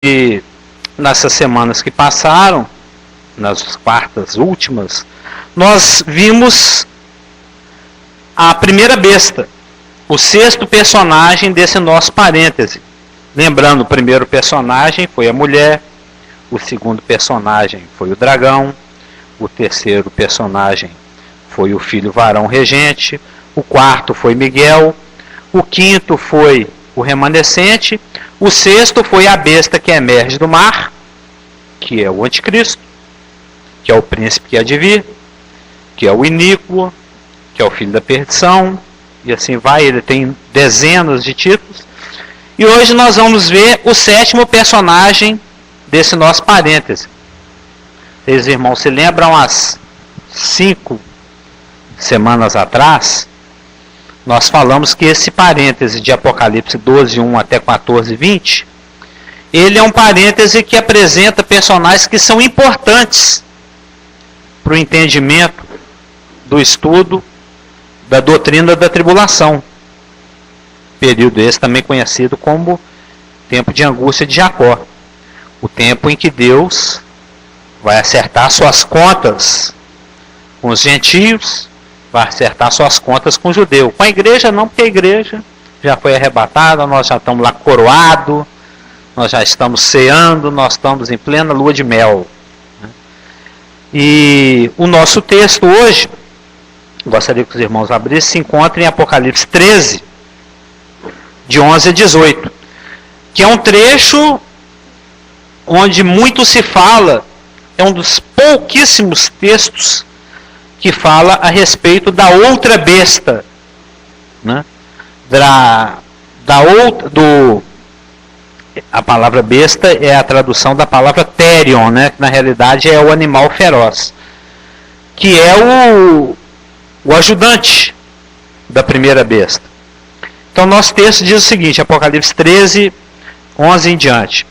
E nessas semanas que passaram, nas quartas últimas, nós vimos a primeira besta, o sexto personagem desse nosso parêntese. Lembrando, o primeiro personagem foi a mulher, o segundo personagem foi o dragão, o terceiro personagem foi o filho varão regente, o quarto foi Miguel, o quinto foi o remanescente, o sexto foi a besta que emerge do mar, que é o anticristo, que é o príncipe que há de vir, que é o iníquo, que é o filho da perdição, e assim vai, ele tem dezenas de títulos. E hoje nós vamos ver o sétimo personagem desse nosso parêntese. Vocês, irmãos, se lembram, as 5 semanas atrás, nós falamos que esse parêntese de Apocalipse 12:1 até 14:20, ele é um parêntese que apresenta personagens que são importantes para o entendimento do estudo da doutrina da tribulação. Período esse também conhecido como tempo de angústia de Jacó. O tempo em que Deus vai acertar suas contas com os gentios, vai acertar suas contas com o judeu. Com a igreja não, porque a igreja já foi arrebatada, nós já estamos lá coroados, nós já estamos ceando, nós estamos em plena lua de mel. E o nosso texto hoje, gostaria que os irmãos abrissem, se encontra em Apocalipse 13, de 11 a 18, que é um trecho onde muito se fala, é um dos pouquíssimos textos que fala a respeito da outra besta, né? A palavra besta é a tradução da palavra therion, né? Que na realidade é o animal feroz, que é o ajudante da primeira besta. Então nosso texto diz o seguinte, Apocalipse 13, 11 em diante.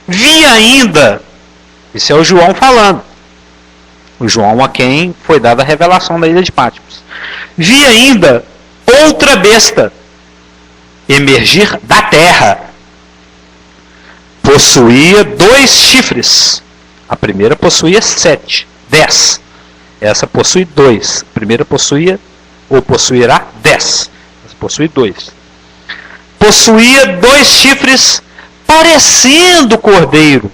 Vi ainda, isso é o João falando, o João a quem foi dada a revelação da ilha de Patmos. Vi ainda outra besta emergir da terra. Possuía 2 chifres. A primeira possuía 7, 10. Essa possui 2. A primeira possuía, ou possuirá 10. Essa possui 2. Possuía 2 chifres parecendo cordeiro,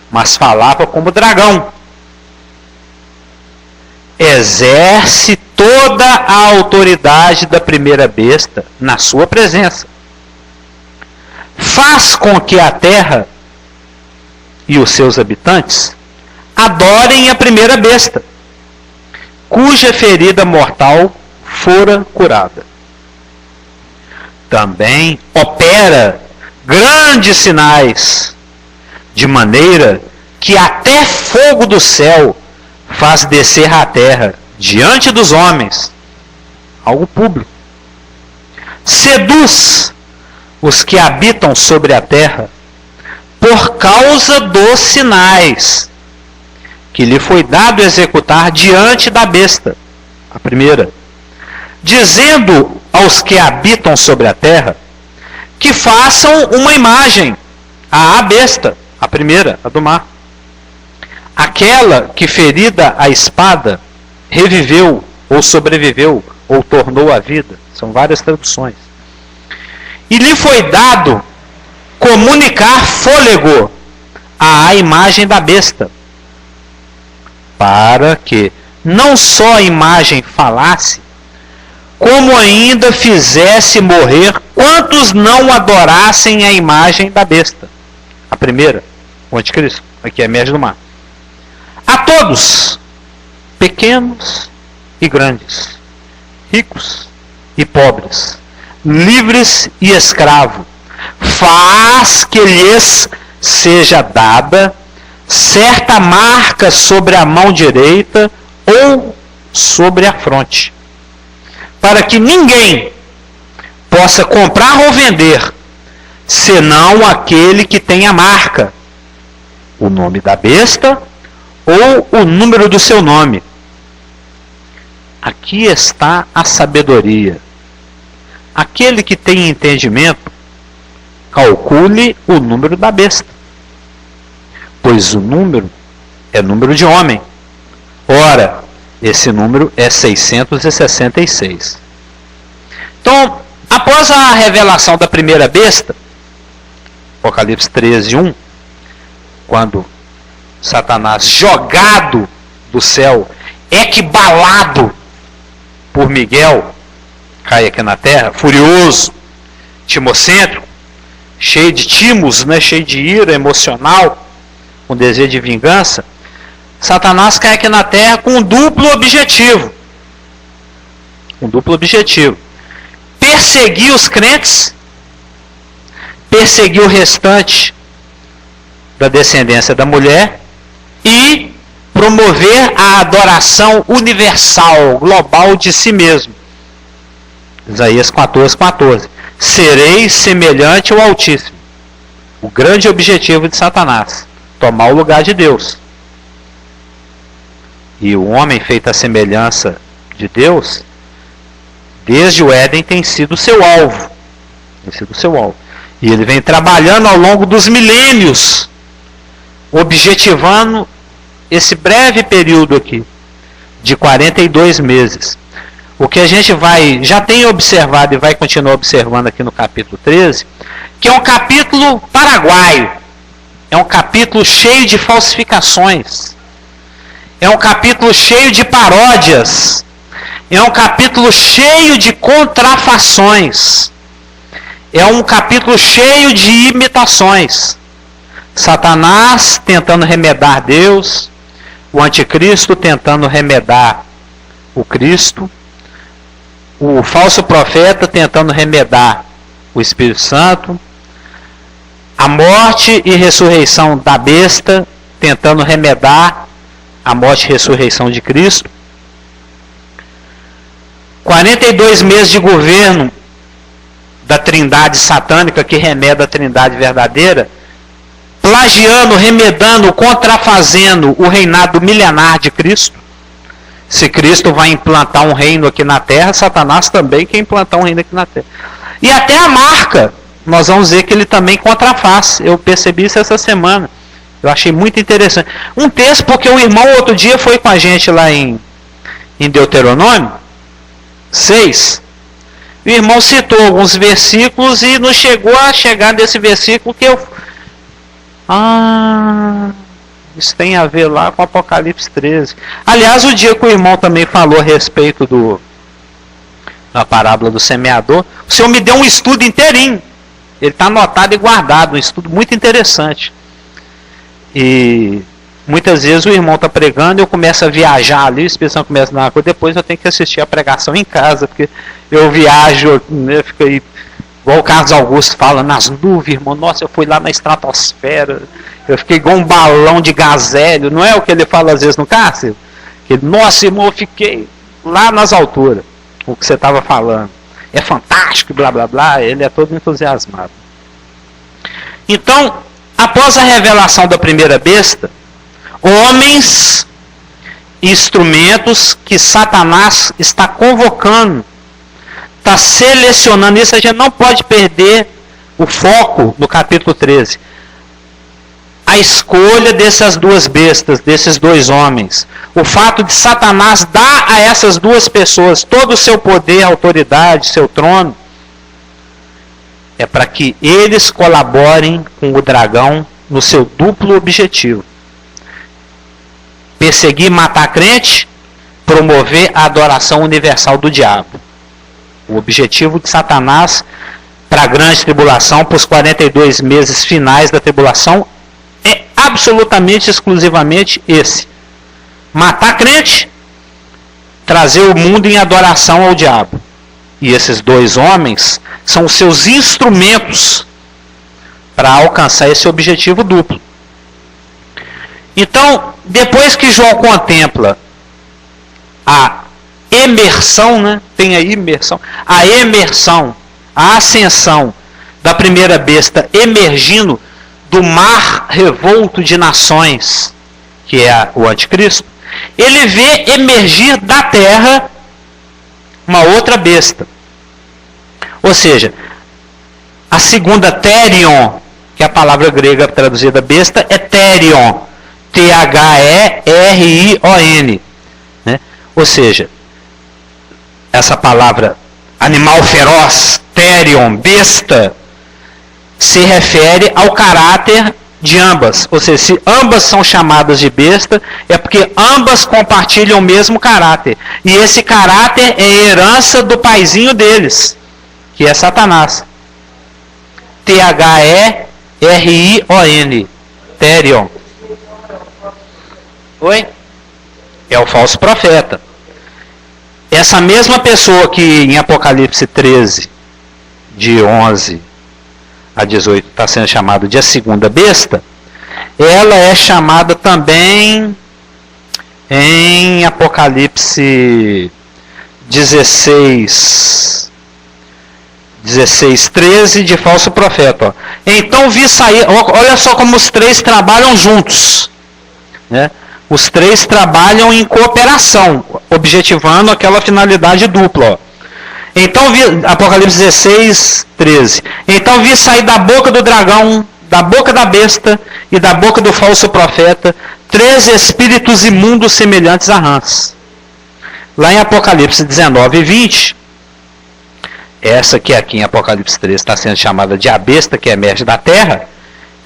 mas falava como dragão. Exerce toda a autoridade da primeira besta na sua presença. Faz com que a terra e os seus habitantes adorem a primeira besta, cuja ferida mortal fora curada. Também opera grandes sinais, de maneira que até fogo do céu faz descer à terra diante dos homens, algo público. Seduz os que habitam sobre a terra por causa dos sinais que lhe foi dado executar diante da besta, a primeira, dizendo aos que habitam sobre a terra que façam uma imagem à besta, a primeira, a do mar, aquela que ferida a espada reviveu ou sobreviveu ou tornou a vida, são várias traduções. E lhe foi dado comunicar fôlego à imagem da besta, para que não só a imagem falasse, como ainda fizesse morrer quantos não adorassem a imagem da besta. A primeira, o anticristo, aqui emerge do mar. A todos, pequenos e grandes, ricos e pobres, livres e escravos, faz que lhes seja dada certa marca sobre a mão direita ou sobre a fronte, para que ninguém possa comprar ou vender, senão aquele que tem a marca, o nome da besta ou o número do seu nome. Aqui está a sabedoria. Aquele que tem entendimento, calcule o número da besta, pois o número é número de homem. Ora, esse número é 666. Então, após a revelação da primeira besta, Apocalipse 13:1, quando Satanás, jogado do céu, equibalado por Miguel, cai aqui na terra, furioso, timocêntrico, cheio de timos, né, cheio de ira emocional, com desejo de vingança, Satanás cai aqui na terra com um duplo objetivo. Um duplo objetivo. Perseguir os crentes, perseguir o restante da descendência da mulher e promover a adoração universal, global de si mesmo. Isaías 14:14. Sereis semelhante ao Altíssimo. O grande objetivo de Satanás, tomar o lugar de Deus. E o homem feito à semelhança de Deus, desde o Éden, tem sido seu alvo. Tem sido seu alvo. E ele vem trabalhando ao longo dos milênios, objetivando esse breve período aqui, de 42 meses. O que a gente já tem observado e vai continuar observando aqui no capítulo 13, que é um capítulo paraguaio. É um capítulo cheio de falsificações. É um capítulo cheio de paródias. É um capítulo cheio de contrafações. É um capítulo cheio de imitações. Satanás tentando remedar Deus, o anticristo tentando remedar o Cristo, o falso profeta tentando remedar o Espírito Santo, a morte e ressurreição da besta tentando remedar a morte e ressurreição de Cristo. 42 meses de governo da trindade satânica que remeda a trindade verdadeira, plagiando, remedando, contrafazendo o reinado milenar de Cristo. Se Cristo vai implantar um reino aqui na terra, Satanás também quer implantar um reino aqui na terra. E até a marca, nós vamos ver que ele também contrafaz. Eu percebi isso essa semana. Eu achei muito interessante. Um texto, porque o irmão outro dia foi com a gente lá em Deuteronômio 6. O irmão citou alguns versículos e não chegou a chegar nesse versículo que eu... isso tem a ver lá com Apocalipse 13. Aliás, o dia que o irmão também falou a respeito da parábola do semeador, o senhor me deu um estudo inteirinho. Ele está anotado e guardado, um estudo muito interessante. E muitas vezes o irmão está pregando, eu começo a viajar ali, o Espírito Santo começa a dar uma coisa, depois eu tenho que assistir a pregação em casa, porque eu viajo, né, fico aí, igual o Carlos Augusto fala, nas nuvens, irmão, nossa, eu fui lá na estratosfera, eu fiquei igual um balão de gás hélio, não é o que ele fala às vezes no Cássio? Nossa, irmão, eu fiquei lá nas alturas, o que você estava falando. É fantástico, blá blá blá, ele é todo entusiasmado. Então, após a revelação da primeira besta, homens e instrumentos que Satanás está convocando, está selecionando, isso a gente não pode perder o foco no capítulo 13. A escolha dessas duas bestas, desses dois homens, o fato de Satanás dar a essas duas pessoas todo o seu poder, autoridade, seu trono, é para que eles colaborem com o dragão no seu duplo objetivo: perseguir e matar crente, promover a adoração universal do diabo. O objetivo de Satanás para a grande tribulação, para os 42 meses finais da tribulação, é absolutamente, exclusivamente esse: matar crente, trazer o mundo em adoração ao diabo. E esses dois homens são os seus instrumentos para alcançar esse objetivo duplo. Então, depois que João contempla a emersão, né? Tem a imersão, a ascensão da primeira besta emergindo do mar revolto de nações, que é o anticristo, ele vê emergir da terra uma outra besta. Ou seja, A segunda, Therion, que é a palavra grega traduzida besta, é Therion. T-H-E-R-I-O-N. Né? Ou seja, essa palavra animal feroz, Therion, besta, se refere ao caráter de ambas. Ou seja, se ambas são chamadas de besta, é porque ambas compartilham o mesmo caráter. E esse caráter é herança do paizinho deles, que é Satanás. T-H-E-R-I-O-N. Therion. Oi? É o falso profeta. Essa mesma pessoa que em Apocalipse 13, de 11 a 18, está sendo chamada de a segunda besta, ela é chamada também em Apocalipse 16, 13, de falso profeta. Ó. Então vi sair, olha só como os três trabalham juntos. Né? Os três trabalham em cooperação, objetivando aquela finalidade dupla. Ó. Então vi, Apocalipse 16, 13. Então vi sair da boca do dragão, da boca da besta e da boca do falso profeta 3 espíritos imundos semelhantes a rãs. Lá em Apocalipse 19 e 20, essa que aqui em Apocalipse 13 está sendo chamada de a besta que emerge da terra,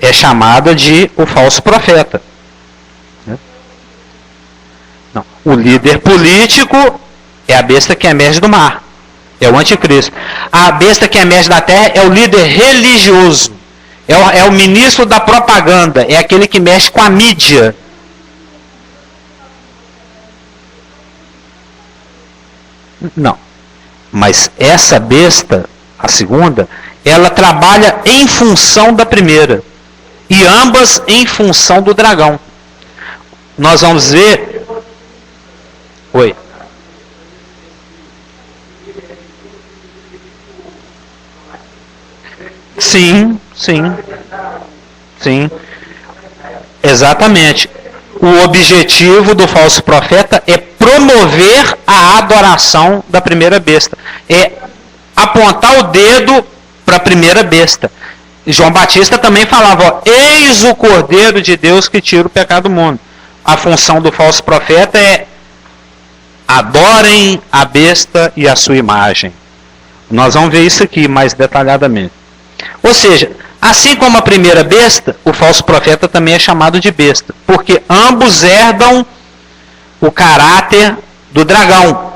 é chamada de o falso profeta. Não. O líder político é a besta que emerge do mar. É o anticristo. A besta que emerge da terra é o líder religioso. É o ministro da propaganda. É aquele que mexe com a mídia. Não. Mas essa besta, a segunda, ela trabalha em função da primeira. E ambas em função do dragão. Nós vamos ver... Oi. Sim. Exatamente. O objetivo do falso profeta é promover a adoração da primeira besta. É apontar o dedo para a primeira besta. João Batista também falava, ó, eis o Cordeiro de Deus que tira o pecado do mundo. A função do falso profeta é adorem a besta e a sua imagem. Nós vamos ver isso aqui mais detalhadamente. Ou seja, assim como a primeira besta, o falso profeta também é chamado de besta, porque ambos herdam o caráter do dragão,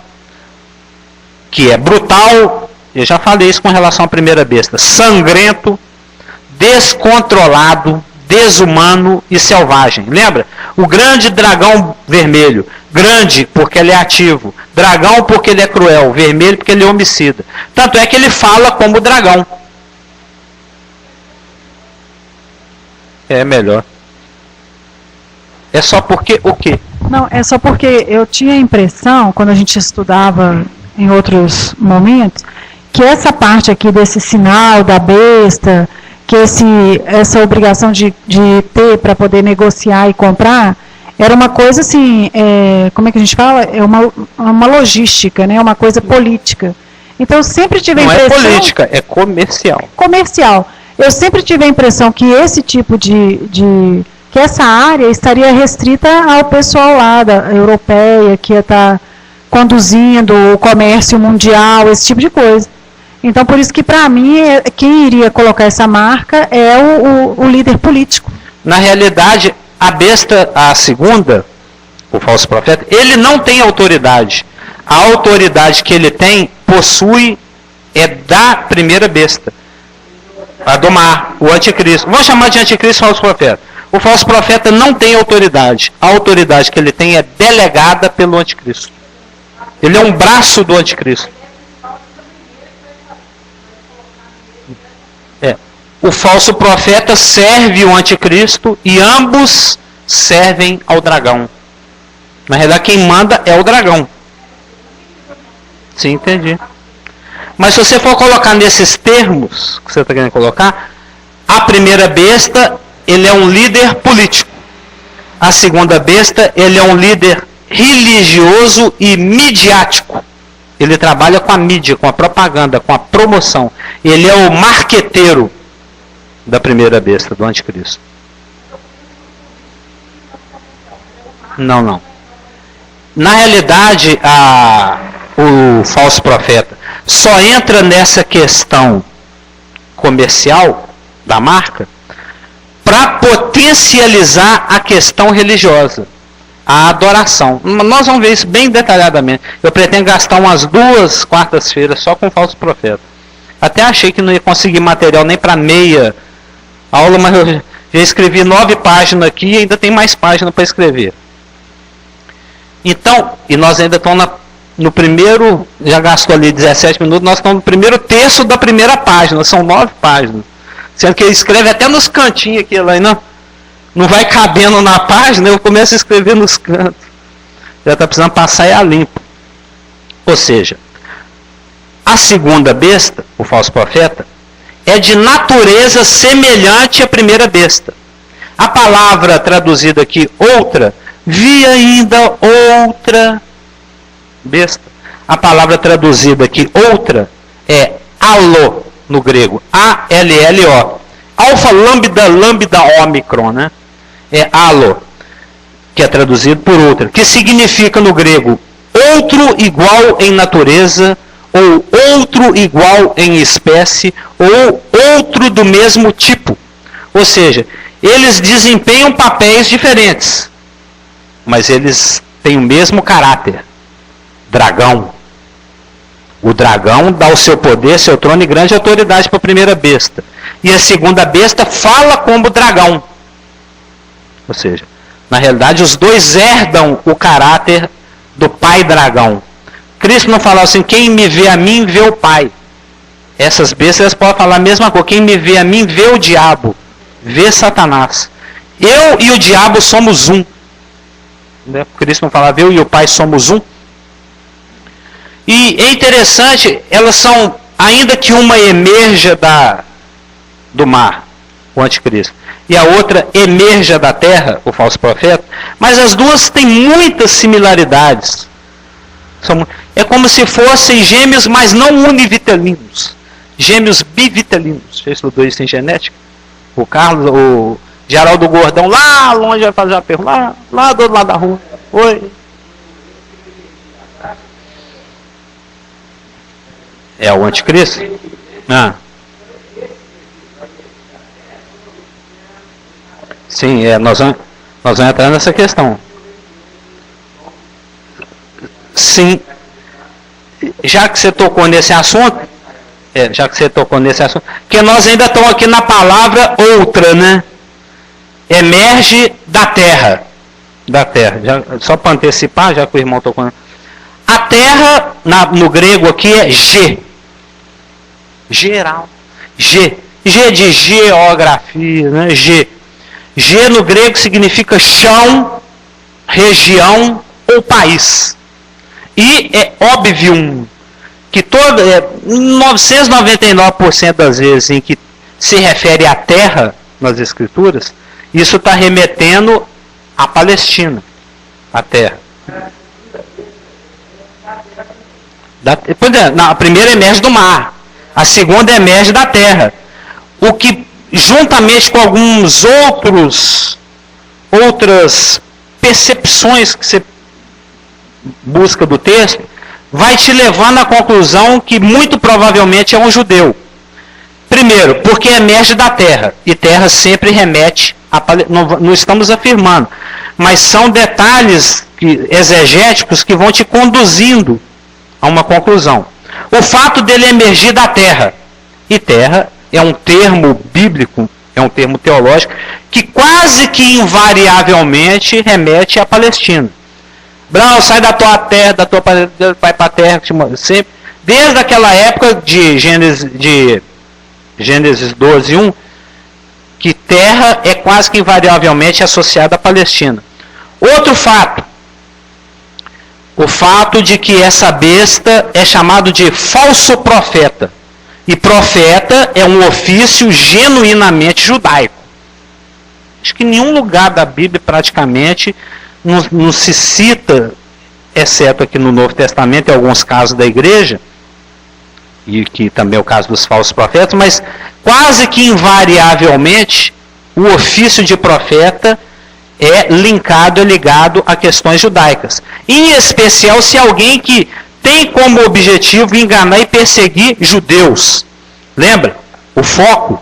que é brutal, eu já falei isso com relação à primeira besta, sangrento, descontrolado, desumano e selvagem. Lembra? O grande dragão vermelho, grande porque ele é ativo, dragão porque ele é cruel, vermelho porque ele é homicida. Tanto é que ele fala como dragão. É melhor. É só porque o quê? Não, é só porque eu tinha a impressão, quando a gente estudava em outros momentos, que essa parte aqui desse sinal da besta, que essa obrigação de ter para poder negociar e comprar, era uma coisa assim, como é que a gente fala? É uma logística, né? Uma coisa política. Então eu sempre tive a impressão... Não é política, é comercial. Comercial. Eu sempre tive a impressão que esse tipo que essa área estaria restrita ao pessoal lá da europeia, que ia estar conduzindo o comércio mundial, esse tipo de coisa. Então, por isso que, para mim, quem iria colocar essa marca é o líder político. Na realidade, a besta, a segunda, o falso profeta, ele não tem autoridade. A autoridade que ele tem, possui, é da primeira besta. A do mar, o anticristo. Vamos chamar de anticristo falso profeta. O falso profeta não tem autoridade. A autoridade que ele tem é delegada pelo anticristo. Ele é um braço do anticristo. O falso profeta serve o anticristo e ambos servem ao dragão. Na realidade, quem manda é o dragão. Sim, entendi. Mas se você for colocar nesses termos que você está querendo colocar, a primeira besta, ele é um líder político. A segunda besta, ele é um líder religioso e midiático. Ele trabalha com a mídia, com a propaganda, com a promoção. Ele é o marqueteiro da primeira besta, do anticristo. Não. Na realidade, o falso profeta só entra nessa questão comercial da marca para potencializar a questão religiosa, a adoração. Nós vamos ver isso bem detalhadamente. Eu pretendo gastar umas 2 quartas-feiras só com falso profeta. Até achei que não ia conseguir material nem para meia aula, mas eu já escrevi 9 páginas aqui e ainda tem mais páginas para escrever. Então, e nós ainda estamos no primeiro, já gastou ali 17 minutos, nós estamos no primeiro terço da primeira página, são 9 páginas. Sendo que ele escreve até nos cantinhos aqui, lá, não vai cabendo na página, eu começo a escrever nos cantos. Já está precisando passar e a limpo. Ou seja, a segunda besta, o falso profeta, é de natureza semelhante à primeira besta. A palavra traduzida aqui, outra, vi ainda outra besta. A palavra traduzida aqui, outra, é allo no grego. A-L-L-O. Alfa, lambda, ômicron, né? É allo, que é traduzido por outra. Que significa no grego, outro igual em natureza, ou outro igual em espécie, ou outro do mesmo tipo. Ou seja, eles desempenham papéis diferentes, mas eles têm o mesmo caráter. Dragão. O dragão dá o seu poder, seu trono e grande autoridade para a primeira besta. E a segunda besta fala como dragão. Ou seja, na realidade os dois herdam o caráter do pai dragão. Cristo não falava assim, quem me vê a mim, vê o pai. Essas bestas podem falar a mesma coisa. Quem me vê a mim, vê o diabo. Vê Satanás. Eu e o diabo somos um. Cristo não falava, eu e o pai somos um. E é interessante, elas são, ainda que uma emerja do mar, o anticristo, e a outra emerja da terra, o falso profeta, mas as duas têm muitas similaridades. É como se fossem gêmeos, mas não univitelinos. Gêmeos bivitelinos. Você estudou isso em genética? O Carlos, o Geraldo Gordão, lá longe vai fazer a pergunta, lá do outro lado da rua. Oi. É o anticristo? Sim, nós vamos entrar nessa questão. Sim. Já que você tocou nesse assunto, que nós ainda estamos aqui na palavra outra, né? Emerge da terra. Só para antecipar, já que o irmão tocou. A terra, no grego aqui, é G. Geral. G de geografia, né? G no grego significa chão, região ou país. E é óbvio que 999% das vezes em que se refere à terra nas escrituras, isso está remetendo à Palestina, à terra. A primeira emerge do mar, a segunda emerge da terra. O que, juntamente com outras percepções que você busca do texto, vai te levando à conclusão que muito provavelmente é um judeu. Primeiro, porque emerge da terra, e terra sempre remete a não estamos afirmando, mas são detalhes exegéticos que vão te conduzindo a uma conclusão. O fato dele emergir da terra, e terra é um termo bíblico, é um termo teológico, que quase que invariavelmente remete à Palestina. Abraão, sai da tua terra, vai para a terra, sempre, desde aquela época de Gênesis 12, 1, que terra é quase que invariavelmente associada à Palestina. Outro fato, o fato de que essa besta é chamado de falso profeta. E profeta é um ofício genuinamente judaico. Acho que em nenhum lugar da Bíblia praticamente não se cita exceto aqui no Novo Testamento, em alguns casos da igreja, e que também é o caso dos falsos profetas, mas quase que invariavelmente o ofício de profeta é ligado a questões judaicas. Em especial se alguém que tem como objetivo enganar e perseguir judeus. Lembra? O foco.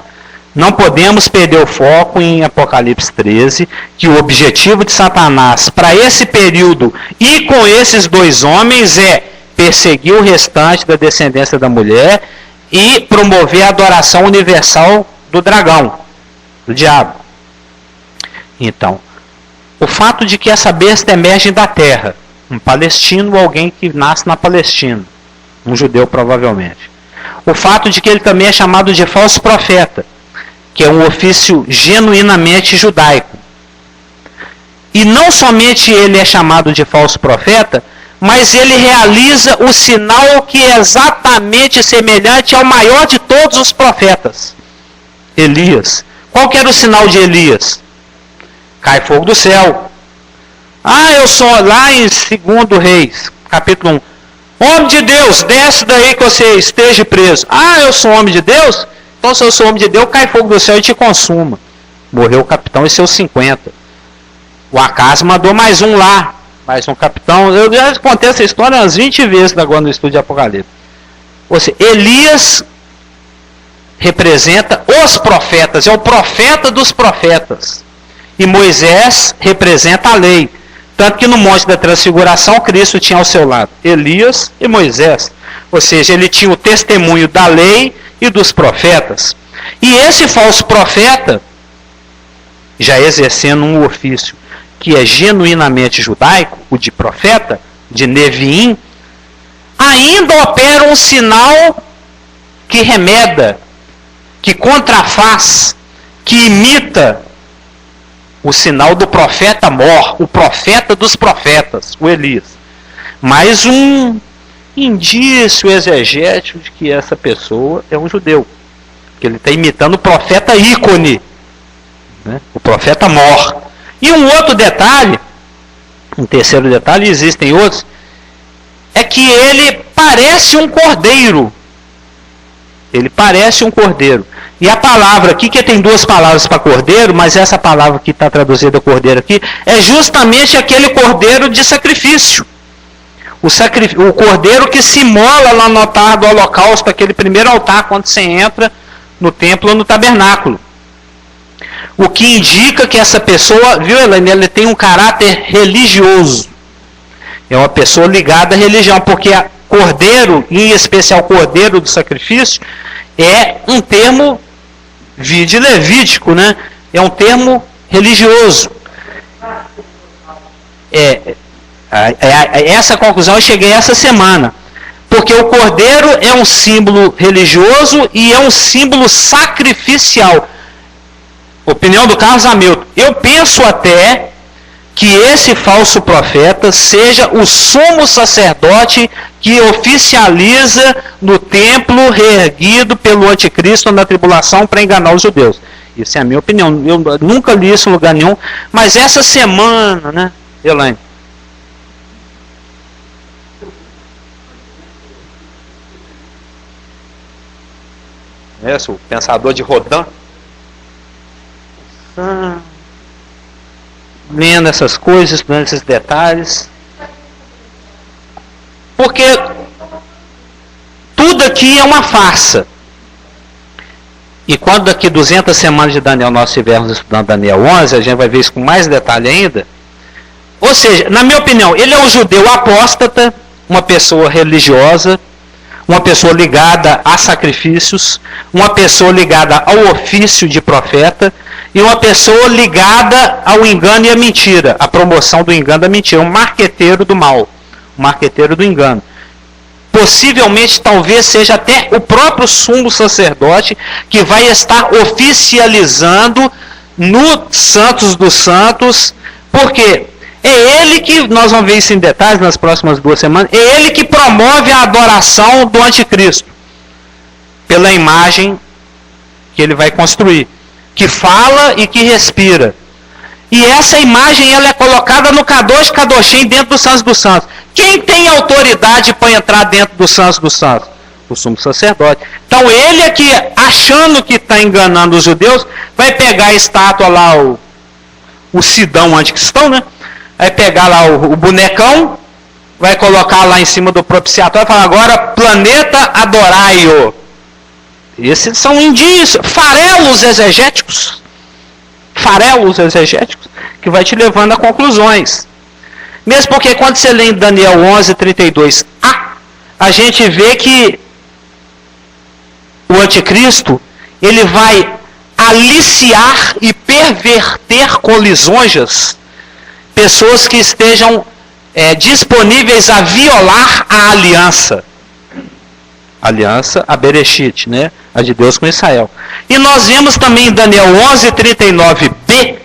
Não podemos perder o foco em Apocalipse 13, que o objetivo de Satanás para esse período e com esses dois homens é perseguir o restante da descendência da mulher e promover a adoração universal do dragão, do diabo. Então, o fato de que essa besta emerge da terra, um palestino ou alguém que nasce na Palestina, um judeu provavelmente. O fato de que ele também é chamado de falso profeta, que é um ofício genuinamente judaico. E não somente ele é chamado de falso profeta, mas ele realiza o sinal que é exatamente semelhante ao maior de todos os profetas, Elias. Qual que era o sinal de Elias? Cai fogo do céu. Eu sou lá em 2 Reis, capítulo 1. Homem de Deus, desce daí que você esteja preso. Eu sou homem de Deus? Então se eu sou homem de Deus, cai fogo do céu e te consuma. Morreu o capitão e seus 50. O Acas mandou mais um lá, mais um capitão. Eu já contei essa história umas 20 vezes agora no estudo de Apocalipse. Ou seja, Elias representa os profetas, é o profeta dos profetas. E Moisés representa a lei. Tanto que no Monte da Transfiguração, Cristo tinha ao seu lado Elias e Moisés. Ou seja, ele tinha o testemunho da lei e dos profetas. E esse falso profeta, já exercendo um ofício que é genuinamente judaico, o de profeta, de Neviim, ainda opera um sinal que remeda, que contrafaz, que imita o sinal do profeta mor, o profeta dos profetas, o Elias. Mais um indício exegético de que essa pessoa é um judeu, que ele está imitando o profeta ícone, né? O profeta mor. E um outro detalhe, um terceiro detalhe, existem outros, é que ele parece um cordeiro. Ele parece um cordeiro. E a palavra aqui, que tem duas palavras para cordeiro, mas essa palavra que está traduzida cordeiro aqui, é justamente aquele cordeiro de sacrifício. O cordeiro que se imola lá no altar do holocausto, aquele primeiro altar quando você entra no templo ou no tabernáculo. O que indica que essa pessoa, viu, Elaine, ela tem um caráter religioso. É uma pessoa ligada à religião, porque cordeiro, em especial cordeiro do sacrifício, é um termo de levítico, né? É um termo religioso. Essa conclusão eu cheguei essa semana. Porque o cordeiro é um símbolo religioso e é um símbolo sacrificial. Opinião do Carlos Hamilton. Eu penso até que esse falso profeta seja o sumo sacerdote que oficializa no templo reerguido pelo anticristo na tribulação para enganar os judeus. Isso é a minha opinião. Eu nunca li isso em lugar nenhum. Mas essa semana, né, Elaine? O pensador de Rodin. Lendo essas coisas, estudando esses detalhes. Porque tudo aqui é uma farsa. E quando daqui 200 semanas de Daniel nós estivermos estudando Daniel 11, a gente vai ver isso com mais detalhe ainda. Ou seja, na minha opinião, ele é um judeu apóstata, uma pessoa religiosa, uma pessoa ligada a sacrifícios, uma pessoa ligada ao ofício de profeta, e uma pessoa ligada ao engano e à mentira, a promoção do engano e da mentira, um marqueteiro do mal, um marqueteiro do engano. Possivelmente, talvez seja até o próprio sumo sacerdote que vai estar oficializando no Santos dos Santos, porque é ele que, nós vamos ver isso em detalhes nas próximas 2 semanas, é ele que promove a adoração do anticristo, pela imagem que ele vai construir, que fala e que respira. E essa imagem ela é colocada no Kadosh Kadoshim dentro do Santos dos Santos. Quem tem autoridade para entrar dentro do Santo dos Santos? O sumo sacerdote. Então ele aqui, achando que está enganando os judeus, vai pegar a estátua lá, o Sidão anticristão, né? Vai pegar lá o bonecão, vai colocar lá em cima do propiciatório e falar, agora planeta adorai-o. Esses são indícios, farelos exegéticos, que vai te levando a conclusões. Mesmo porque quando você lê em Daniel 11:32a, a gente vê que o anticristo, ele vai aliciar e perverter com lisonjas pessoas que estejam disponíveis a violar a aliança. Aliança, a Bereshit, né? A de Deus com Israel. E nós vemos também em Daniel 11:39b,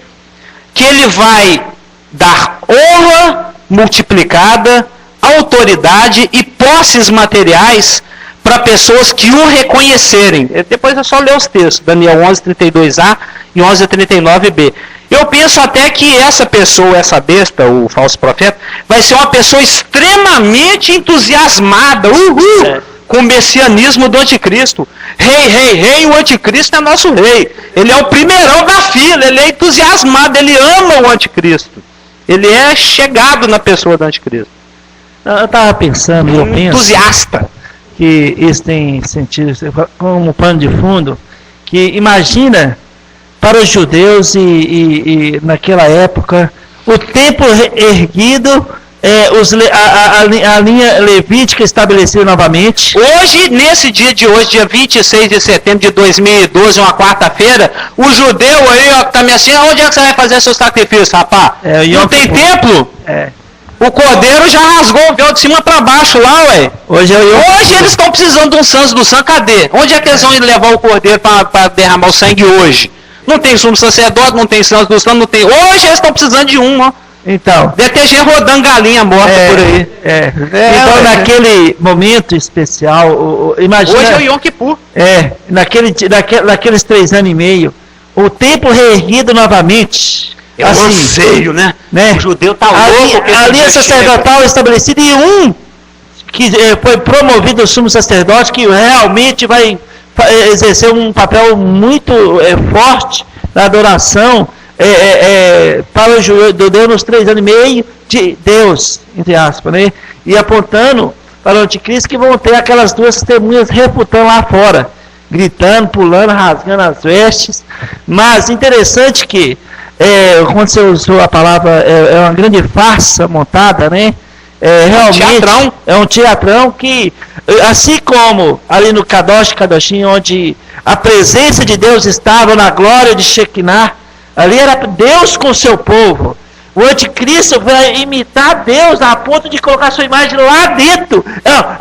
que ele vai dar honra multiplicada, autoridade e posses materiais para pessoas que o reconhecerem. Depois é só ler os textos, Daniel 11:32a e 11:39b. Eu penso até que essa pessoa, essa besta, o falso profeta, vai ser uma pessoa extremamente entusiasmada, com o messianismo do anticristo. Rei, o anticristo é nosso rei. Ele é o primeirão da fila, ele é entusiasmado, ele ama o anticristo. Ele é chegado na pessoa do anticristo. Eu estava pensando, eu penso entusiasta. Que isso tem sentido como pano de fundo, que imagina para os judeus e naquela época, o templo erguido, a linha levítica estabelecida novamente. Hoje, nesse dia de hoje, dia 26 de setembro de 2012, uma quarta-feira, o judeu aí, ó, que tá me assim, onde é que você vai fazer seus sacrifícios, rapaz? Não tem templo? O cordeiro já rasgou o véu de cima para baixo lá, ué. Hoje eles estão precisando de um santo do sangue, cadê? Onde é que eles vão levar o cordeiro para derramar o sangue hoje? Não tem sumo sacerdote, não tem santo do sangue, não tem. Hoje eles estão precisando de um, ó. Então. Deve ter gente rodando galinha morta por aí. Então, naquele momento especial, imagina. Hoje é o Yom Kippur. Naqueles 3 anos e meio, o templo reerguido novamente. É um anseio, né? O judeu está louco. A aliança sacerdotal estabelecida e um que foi promovido o sumo sacerdote, que realmente vai exercer um papel muito forte na adoração para o judeu nos 3 anos e meio de Deus, entre aspas, né? E apontando para o anticristo, que vão ter aquelas 2 testemunhas refutando lá fora, gritando, pulando, rasgando as vestes. Mas interessante que quando você usou a palavra, é uma grande farsa montada, né? Realmente é um teatrão que, assim como ali no Kadosh Kadoshim, onde a presença de Deus estava na glória de Shekinah, ali era Deus com o seu povo. O anticristo vai imitar Deus a ponto de colocar sua imagem lá dentro.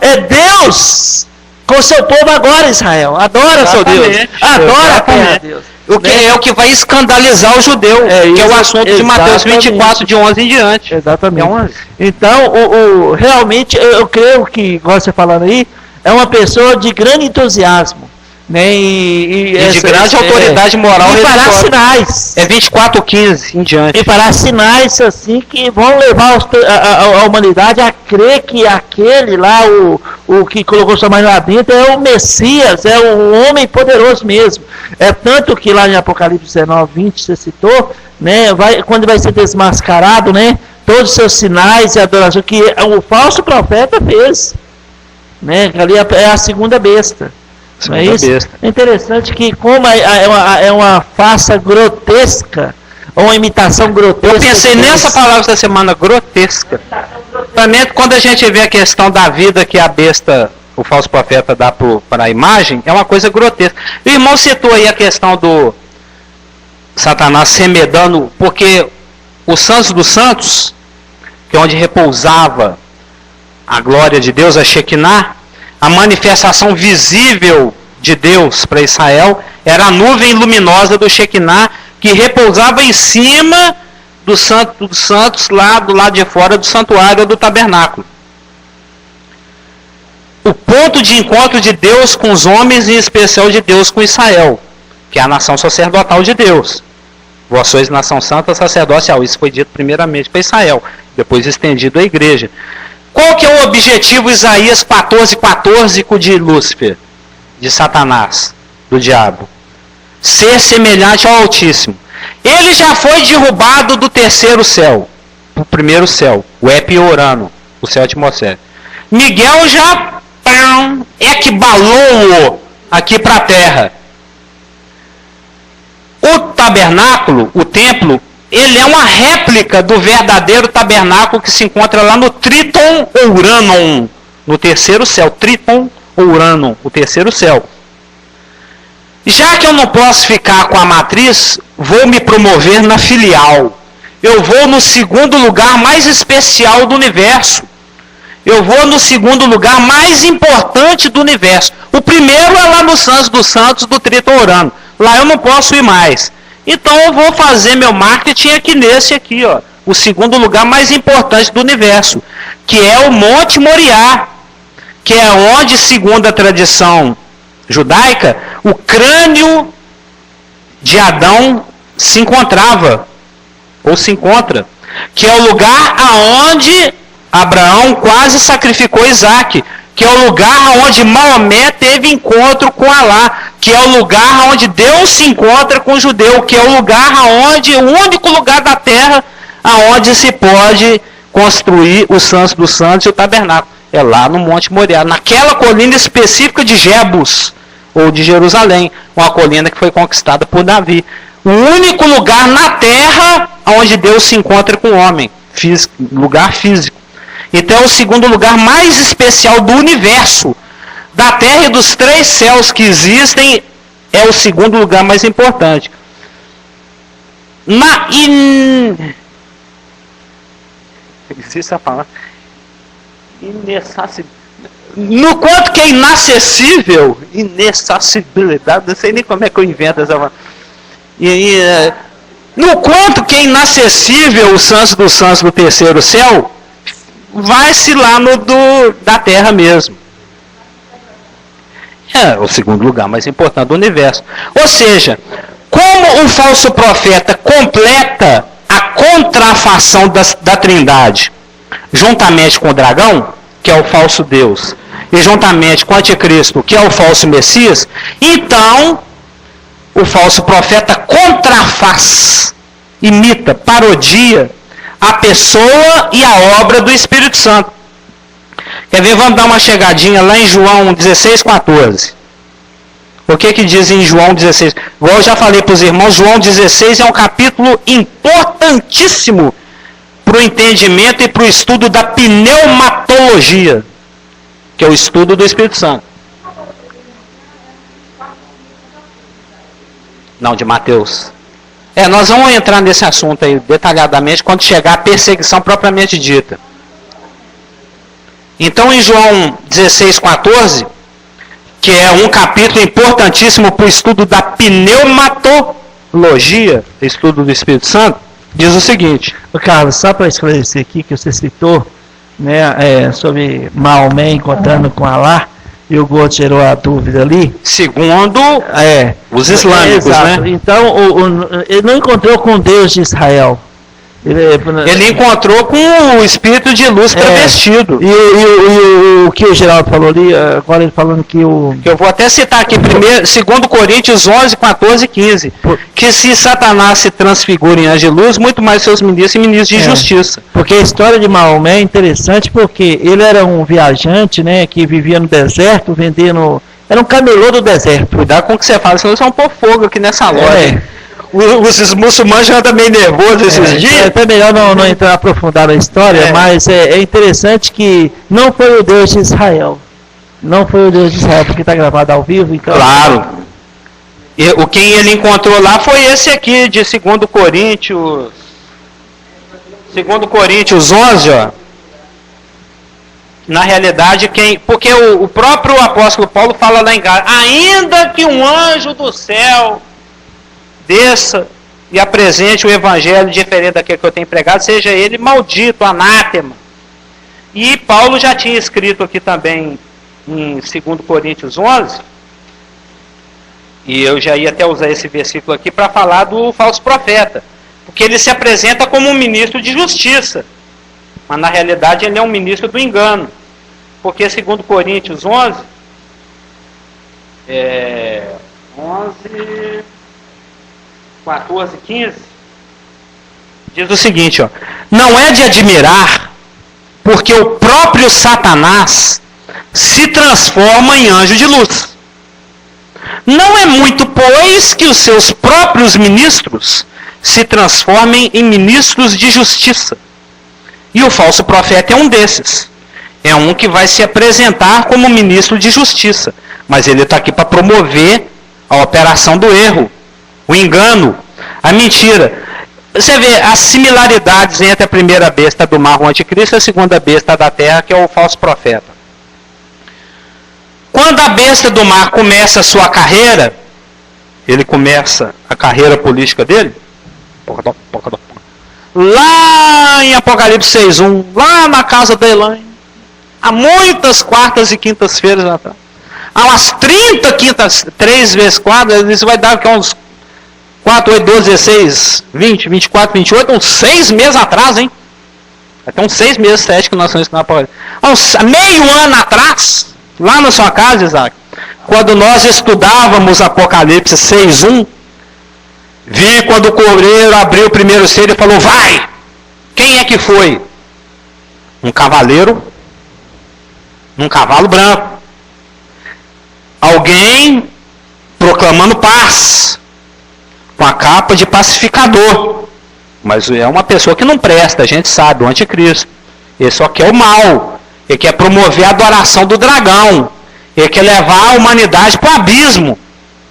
É Deus com o seu povo agora, Israel. Adora seu Deus. Adora a Deus. O que é o que vai escandalizar o judeu, que é o assunto de Mateus 24, de 11 em diante. Exatamente. Então, realmente, eu creio que, igual você falando aí, é uma pessoa de grande entusiasmo. Né? E de grande autoridade moral. E fará sinais. 24:15 em diante. E fará sinais assim que vão levar a humanidade a crer que aquele lá, o que colocou sua mão lá dentro, é o Messias, é o homem poderoso mesmo. É tanto que lá em Apocalipse 19:20 você citou, né? Quando vai ser desmascarado, né? Todos os seus sinais e adoração que o falso profeta fez, né? Ali é a segunda besta. Não é isso? É interessante que, como é uma farsa grotesca, ou uma imitação grotesca. Eu pensei nessa palavra essa semana, grotesca. Também quando a gente vê a questão da vida que a besta, o falso profeta, dá para a imagem, é uma coisa grotesca. O irmão citou aí a questão do Satanás semedando, porque o Santos dos Santos, que é onde repousava a glória de Deus, a Shekinah, a manifestação visível de Deus para Israel era a nuvem luminosa do Shekinah, que repousava em cima do Santo dos Santos, lá do lado de fora do santuário do tabernáculo. O ponto de encontro de Deus com os homens, e em especial de Deus com Israel, que é a nação sacerdotal de Deus. Vós sois nação santa sacerdocial. Isso foi dito primeiramente para Israel, depois estendido à igreja. Qual que é o objetivo Isaías 14:14 de Lúcifer, de Satanás, do diabo? Ser semelhante ao Altíssimo. Ele já foi derrubado do terceiro céu, o primeiro céu, o Epiorano, o céu atmosférico. Miguel já equibalou aqui para a terra. O tabernáculo, o templo, ele é uma réplica do verdadeiro tabernáculo que se encontra lá no Triton ou Uranon, no terceiro céu. Triton ou Uranon, o terceiro céu. Já que eu não posso ficar com a matriz, vou me promover na filial. Eu vou no segundo lugar mais especial do universo. Eu vou no segundo lugar mais importante do universo. O primeiro é lá no Santos dos Santos do Triton Urano. Lá eu não posso ir mais. Então eu vou fazer meu marketing aqui nesse aqui, ó, o segundo lugar mais importante do universo, que é o Monte Moriá, que é onde, segundo a tradição judaica, o crânio de Adão se encontrava, ou se encontra, que é o lugar aonde Abraão quase sacrificou Isaac, que é o lugar onde Maomé teve encontro com Alá, que é o lugar onde Deus se encontra com o judeu, que é o lugar aonde, o único lugar da terra aonde se pode construir o Santos dos Santos e o tabernáculo. É lá no Monte Moriá, naquela colina específica de Jebus, ou de Jerusalém, uma colina que foi conquistada por Davi. O único lugar na terra onde Deus se encontra com o homem, lugar físico. Então é o segundo lugar mais especial do universo. Da terra e dos 3 céus que existem, é o segundo lugar mais importante. Existe a palavra? No quanto que é inacessível, inacessibilidade, não sei nem como é que eu invento essa palavra. No quanto que é inacessível o Santos dos Santos do terceiro céu, vai-se lá no da terra mesmo. É o segundo lugar mais importante do universo. Ou seja, como o falso profeta completa a contrafação da Trindade, juntamente com o dragão, que é o falso Deus, e juntamente com o anticristo, que é o falso Messias, então o falso profeta contrafaz, imita, parodia a pessoa e a obra do Espírito Santo. Quer ver? Vamos dar uma chegadinha lá em João 16:14. O que diz em João 16? Igual eu já falei para os irmãos, João 16 é um capítulo importantíssimo para o entendimento e para o estudo da pneumatologia, que é o estudo do Espírito Santo. Não, de Mateus. Nós vamos entrar nesse assunto aí detalhadamente quando chegar a perseguição propriamente dita. Então, em João 16:14, que é um capítulo importantíssimo para o estudo da pneumatologia, estudo do Espírito Santo, diz o seguinte. Carlos, só para esclarecer aqui que você citou, né, sobre Maomé encontrando com Alá, e o Gordo gerou a dúvida ali. Segundo os islâmicos, né? Então, ele não encontrou com Deus de Israel. Ele encontrou com o espírito de luz travestido. E o que o Geraldo falou ali, agora ele falando que o... Eu vou até citar aqui primeiro, 2 Coríntios 11:14 e 15. Que se Satanás se transfigura em anjo de luz, muito mais seus ministros e ministros de justiça. Porque a história de Maomé é interessante porque ele era um viajante, né, que vivia no deserto, vendendo... Era um camelô do deserto. Cuidado com o que você fala, senão você vai pôr fogo aqui nessa loja. Os muçulmanos já andam meio nervosos esses dias. É até melhor não entrar aprofundar na história, mas é interessante que não foi o Deus de Israel. Não foi o Deus de Israel, porque está gravado ao vivo. Então... Claro. E quem ele encontrou lá foi esse aqui, de 2 Coríntios... 2 Coríntios 11, ó. Na realidade, porque o próprio apóstolo Paulo fala lá em Gálatas, ainda que um anjo do céu desça e apresente o evangelho diferente daquele que eu tenho pregado, seja ele maldito, anátema. E Paulo já tinha escrito aqui também em 2 Coríntios 11, e eu já ia até usar esse versículo aqui para falar do falso profeta, porque ele se apresenta como um ministro de justiça, Mas na realidade ele é um ministro do engano. Porque segundo Coríntios 11, 14, 15, diz o seguinte, ó, não é de admirar, porque o próprio Satanás se transforma em anjo de luz. Não é muito, pois, que os seus próprios ministros se transformem em ministros de justiça. E o falso profeta é um desses. É um que vai se apresentar como ministro de justiça. Mas ele está aqui para promover a operação do erro, o engano, a mentira. Você vê as similaridades entre a primeira besta do mar, o anticristo, e a segunda besta da terra, que é o falso profeta. Quando a besta do mar começa a sua carreira, ele começa a carreira política dele, lá em Apocalipse 6:1, lá na casa da Elaine, há muitas quartas e quintas-feiras atrás, há umas 30 quintas, 3 vezes 4, isso vai dar uns 4, 8, 12, 16, 20, 24, 28, uns 6 meses atrás, hein? Até uns 6 meses, 7 que nós estamos estudando Apocalipse. Há meio ano atrás, lá na sua casa, Isaac, quando nós estudávamos Apocalipse 6:1, vi quando o cordeiro abriu o primeiro selo e falou, vai! Quem é que foi? Um cavaleiro num cavalo branco. Alguém proclamando paz, com a capa de pacificador. Mas é uma pessoa que não presta, a gente sabe, o anticristo. Ele só quer o mal. Ele quer promover a adoração do dragão. Ele quer levar a humanidade para o abismo,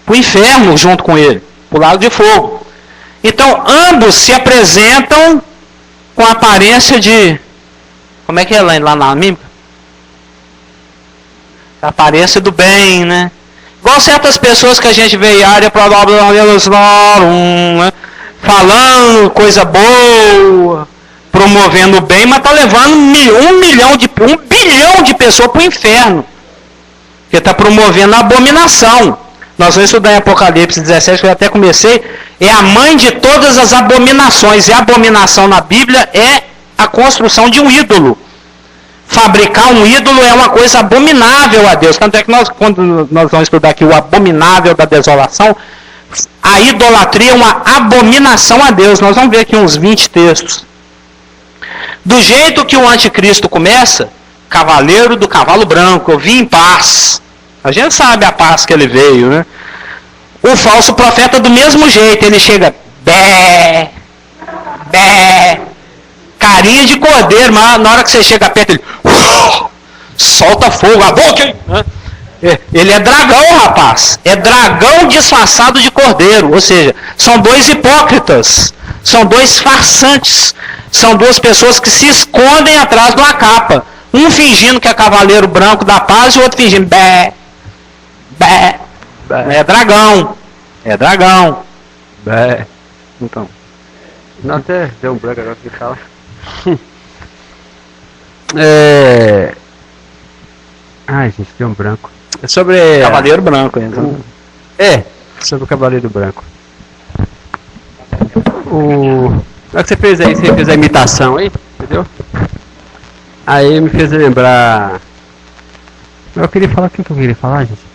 para o inferno junto com ele, para o lago de fogo. Então, ambos se apresentam com a aparência de... Como é que é lá na mímica? A aparência do bem, né? Igual certas pessoas que a gente vê em área falando coisa boa, promovendo o bem, mas está levando 1 bilhão de pessoas para o inferno. Porque está promovendo a abominação. Nós vamos estudar em Apocalipse 17, que eu até comecei, é a mãe de todas as abominações. E a abominação na Bíblia é a construção de um ídolo. Fabricar um ídolo é uma coisa abominável a Deus. Tanto é que quando nós vamos estudar aqui o abominável da desolação, a idolatria é uma abominação a Deus. Nós vamos ver aqui uns 20 textos. Do jeito que o anticristo começa, cavaleiro do cavalo branco, eu vim em paz. A gente sabe a paz que ele veio, né? O falso profeta do mesmo jeito, ele chega, bé, carinha de cordeiro, mas na hora que você chega perto, ele solta fogo, a boca, ele é dragão, rapaz, é dragão disfarçado de cordeiro, ou seja, são dois hipócritas, são dois farsantes, são duas pessoas que se escondem atrás de uma capa, um fingindo que é cavaleiro branco da paz e o outro fingindo, bé, é dragão, então, não, até deu um branco agora que fala. Ai, gente, deu um branco. É sobre... Cavaleiro branco, então. Sobre o Cavaleiro Branco. O que você fez aí? Você fez a imitação aí, entendeu? Aí me fez lembrar... Eu queria falar, o que eu queria falar, gente?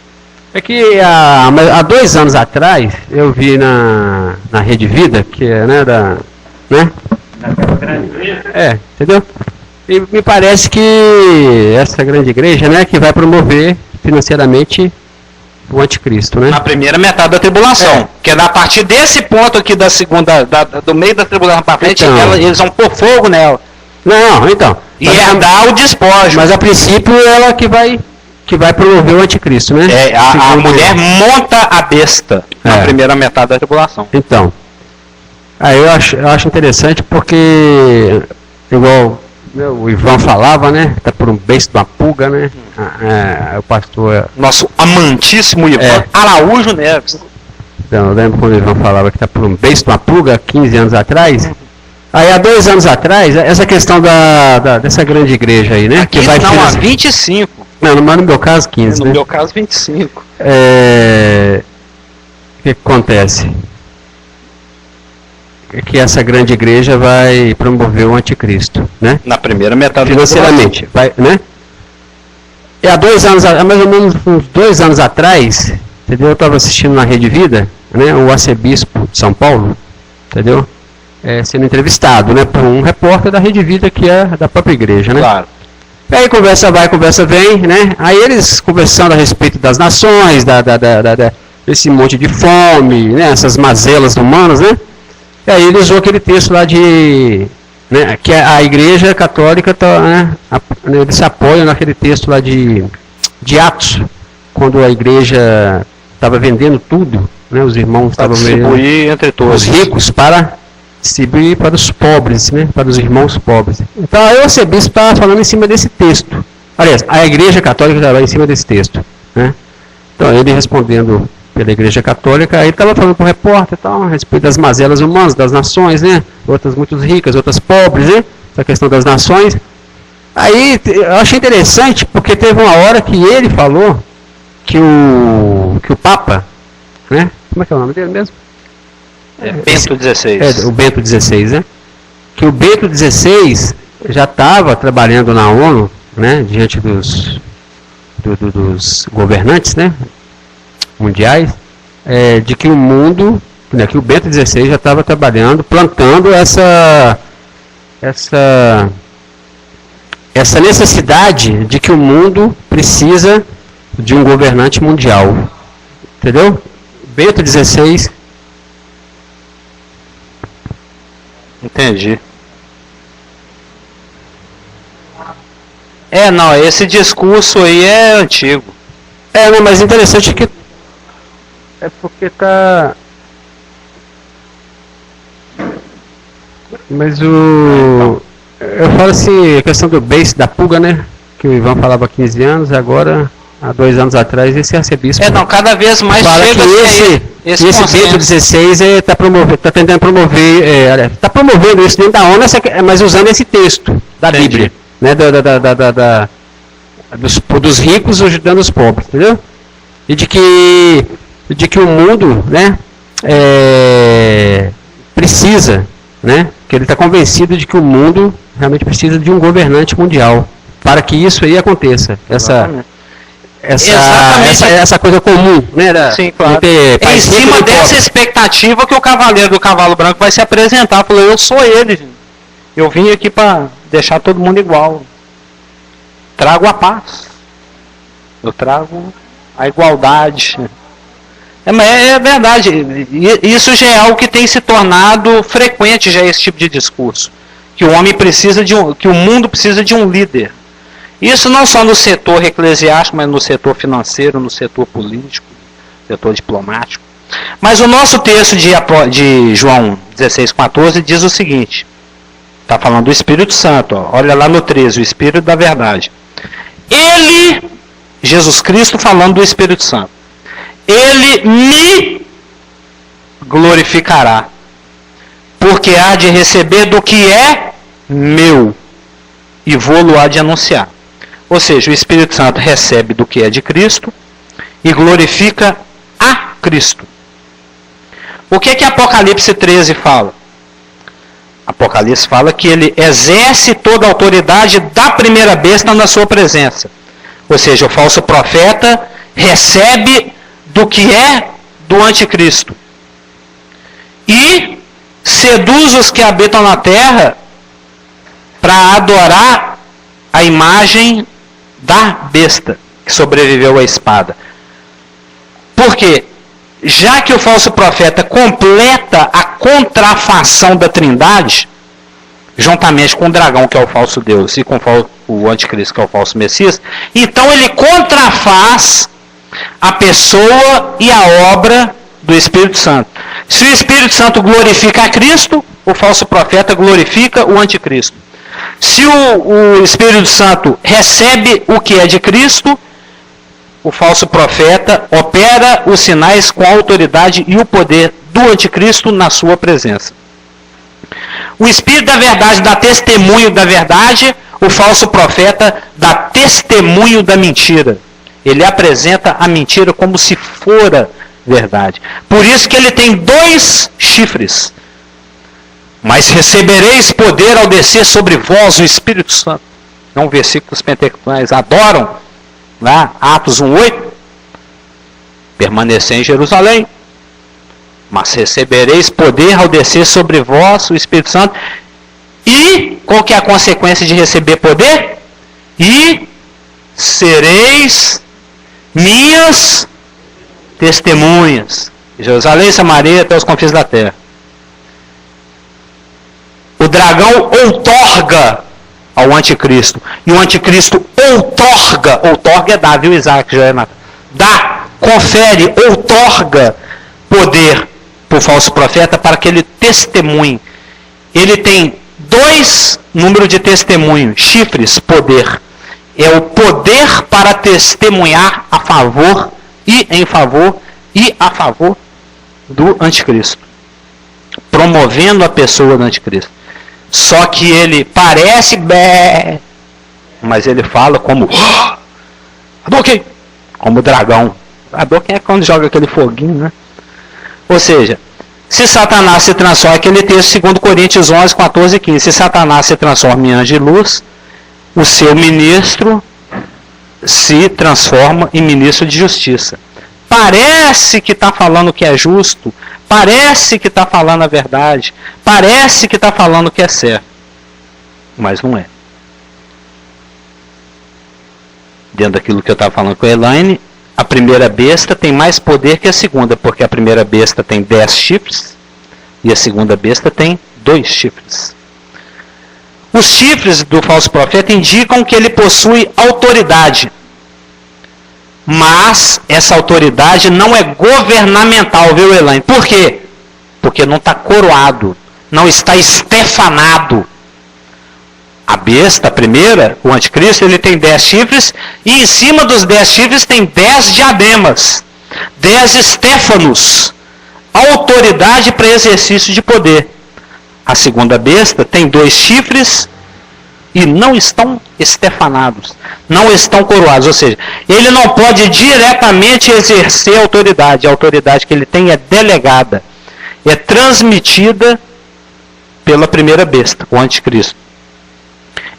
É que há 2 anos atrás, eu vi na Rede Vida, que é, né, entendeu? E me parece que essa grande igreja, né, que vai promover financeiramente o anticristo, né? Na primeira metade da tribulação. Que é a partir desse ponto aqui da segunda, do meio da tribulação para frente, então, eles vão pôr fogo nela. Não, então. E herdar o despojo. Mas a princípio ela que vai promover o anticristo, né? A mulher monta a besta na primeira metade da tribulação. Então. Aí eu acho interessante porque, igual o Ivan falava, né? Tá por um beijo de uma pulga, né? O pastor... Nosso amantíssimo Ivan Araújo Neves. Então, eu lembro quando o Ivan falava que tá por um beijo de uma pulga 15 anos atrás. Aí há 2 anos atrás, essa questão dessa grande igreja aí, né? Aqui, que vai há 25. Não, mas no meu caso 15, no né? meu caso 25. O que acontece? que essa grande igreja vai promover o anticristo, né? Na primeira metade Financeiramente, vai, né? E há 2 anos, mais ou menos uns 2 anos atrás, entendeu? Eu estava assistindo na Rede Vida, né? O arcebispo de São Paulo, entendeu? Sendo entrevistado, né? Por um repórter da Rede Vida, que é da própria igreja, né? Claro. E aí conversa vai, conversa vem, né? Aí eles conversando a respeito das nações, desse monte de fome, né? Essas mazelas humanas, né? E aí ele usou aquele texto lá de... Né? Que a igreja católica, né? Eles se apoiam naquele texto lá de Atos, quando a igreja estava vendendo tudo, né? Os irmãos estavam vendendo entre todos. os ricos para distribuir para os pobres, né? Para os irmãos pobres. Então aí o arcebispo estava falando em cima desse texto. Aliás, a igreja católica estava em cima desse texto, né? Então ele respondendo pela igreja católica, aí estava falando para o repórter tal, a respeito das mazelas humanas, das nações, né? Outras muito ricas, outras pobres, né? Essa questão das nações. Aí eu achei interessante, porque teve uma hora que ele falou que o Papa, né? Como é que é o nome dele mesmo? Bento XVI. O Bento XVI, né? Que o Bento XVI já estava trabalhando na ONU, né? Diante dos governantes, né? Mundiais, de que o mundo, né, que o Bento XVI já estava trabalhando, plantando essa necessidade de que o mundo precisa de um governante mundial. Entendeu? Bento XVI. Entendi. Não, esse discurso aí é antigo. Não, mas interessante que porque tá... Mas eu falo assim, a questão do base, da pulga, né? Que o Ivan falava há 15 anos, agora, há 2 anos atrás, esse arcebispo... cada vez mais fala chega que esse Bento XVI está tentando promover... Está promovendo isso dentro da ONU, mas usando esse texto da Bíblia, né? Dos ricos ajudando os pobres, entendeu? E de que o mundo, né, precisa, né, que ele está convencido de que o mundo realmente precisa de um governante mundial para que isso aí aconteça. Essa coisa comum, né? Sim, claro. Em cima dessa expectativa que o cavaleiro do cavalo branco vai se apresentar, falou: eu sou ele, gente. Eu vim aqui para deixar todo mundo igual. Trago a paz. Eu trago a igualdade. É verdade, isso já é algo que tem se tornado frequente, já esse tipo de discurso, que o homem precisa que o mundo precisa de um líder. Isso não só no setor eclesiástico, mas no setor financeiro, no setor político, no setor diplomático. Mas o nosso texto de João 16,14 diz o seguinte, está falando do Espírito Santo, olha lá no 13, o Espírito da verdade. Ele, Jesus Cristo falando do Espírito Santo, ele me glorificará, porque há de receber do que é meu, e vou-lo há de anunciar. Ou seja, o Espírito Santo recebe do que é de Cristo, e glorifica a Cristo. O que Apocalipse 13 fala? Apocalipse fala que ele exerce toda a autoridade da primeira besta na sua presença. Ou seja, o falso profeta recebe do que é do anticristo. E seduz os que habitam na terra para adorar a imagem da besta que sobreviveu à espada. Por quê? Já que o falso profeta completa a contrafação da Trindade, juntamente com o dragão, que é o falso Deus, e com o anticristo, que é o falso Messias, então ele contrafaz a pessoa e a obra do Espírito Santo. Se o Espírito Santo glorifica a Cristo, o falso profeta glorifica o anticristo. Se o Espírito Santo recebe o que é de Cristo, o falso profeta opera os sinais com a autoridade e o poder do anticristo na sua presença. O Espírito da verdade dá testemunho da verdade, o falso profeta dá testemunho da mentira. Ele apresenta a mentira como se fora verdade. Por isso que ele tem 2 chifres. Mas recebereis poder ao descer sobre vós o Espírito Santo. É um versículo que os pentecostais adoram, lá, Atos 1:8. Permanecer em Jerusalém. Mas recebereis poder ao descer sobre vós o Espírito Santo. E qual que é a consequência de receber poder? E sereis minhas testemunhas. Jerusalém, Samaria, até os confins da terra. O dragão outorga ao anticristo. E o anticristo outorga é dar, viu, Isaac? Já é nada. Dá, confere, outorga poder para o falso profeta para que ele testemunhe. Ele tem 2 números de testemunho, chifres, poder. É o poder para testemunhar a favor e em favor e a favor do anticristo. Promovendo a pessoa do anticristo. Só que ele parece bé, mas ele fala como Hadouken, como dragão. Hadouken é quando joga aquele foguinho, né? Ou seja, se Satanás se transforma, aquele texto 2 Coríntios 11, 14 e 15, se Satanás se transforma em anjo de luz, o seu ministro se transforma em ministro de justiça. Parece que está falando que é justo, parece que está falando a verdade, parece que está falando que é certo, mas não é. Dentro daquilo que eu estava falando com a Elaine, a primeira besta tem mais poder que a segunda, porque a primeira besta tem 10 chifres e a segunda besta tem 2 chifres. Os chifres do falso profeta indicam que ele possui autoridade. Mas essa autoridade não é governamental, viu, Elaine? Por quê? Porque não está coroado, não está estefanado. A besta, a primeira, o anticristo, ele tem 10 chifres e em cima dos 10 chifres tem 10 diademas, 10 estéfanos, autoridade para exercício de poder. A segunda besta tem 2 chifres e não estão estefanados, não estão coroados, ou seja, ele não pode diretamente exercer autoridade. A autoridade que ele tem é delegada, é transmitida pela primeira besta, o anticristo.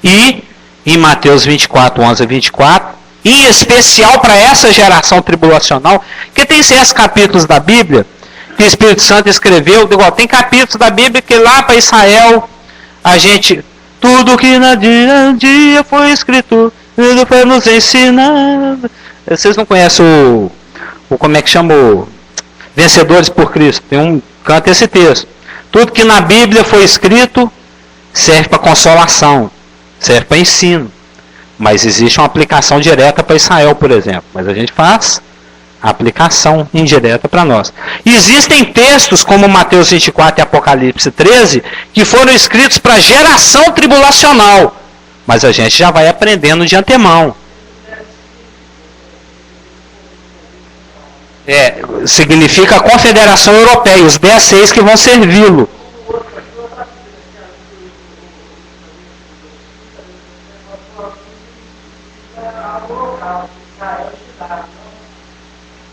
E em Mateus 24, 11 a 24, em especial para essa geração tribulacional, que tem 6 capítulos da Bíblia que o Espírito Santo escreveu, igual, tem capítulos da Bíblia que lá para Israel a gente, tudo que na dia foi escrito, tudo foi nos ensinado. Vocês não conhecem o como é que chama, o Vencedores por Cristo? Tem um, canta esse texto. Tudo que na Bíblia foi escrito serve para consolação, serve para ensino. Mas existe uma aplicação direta para Israel, por exemplo. Mas a gente faz a aplicação indireta para nós. E existem textos como Mateus 24 e Apocalipse 13 que foram escritos para a geração tribulacional. Mas a gente já vai aprendendo de antemão. Significa a Confederação Europeia, os 10 seis que vão servi-lo.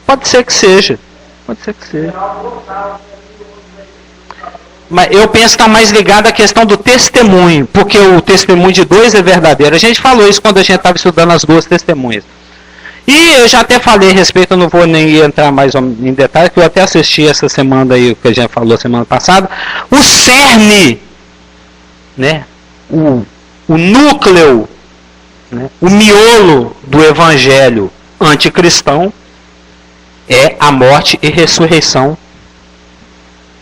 Pode ser que seja. Pode ser que seja. Mas eu penso que está mais ligado à questão do testemunho, porque o testemunho de 2 é verdadeiro. A gente falou isso quando a gente estava estudando as 2 testemunhas. E eu já até falei a respeito, eu não vou nem entrar mais em detalhes, que eu até assisti essa semana aí, que a gente falou semana passada, o cerne, né? O núcleo, né? O miolo do evangelho anticristão é a morte e ressurreição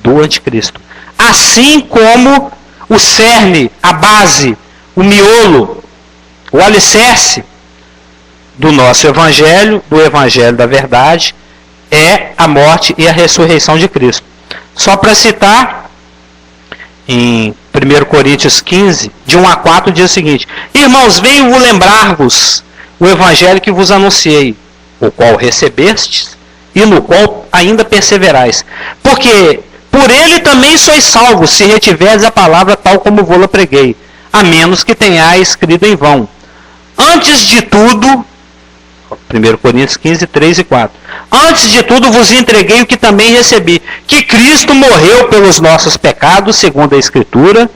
do anticristo. Assim como o cerne, a base, o miolo, o alicerce do nosso evangelho, do evangelho da verdade, é a morte e a ressurreição de Cristo. Só para citar, em 1 Coríntios 15, de 1 a 4, diz o seguinte: irmãos, venho lembrar-vos o evangelho que vos anunciei, o qual recebestes e no qual ainda perseverais. Porque por ele também sois salvos, se retiverdes a palavra tal como vou-la preguei, a menos que tenhais crido em vão. Antes de tudo, 1 Coríntios 15, 3 e 4. Antes de tudo vos entreguei o que também recebi, que Cristo morreu pelos nossos pecados, segundo a Escritura,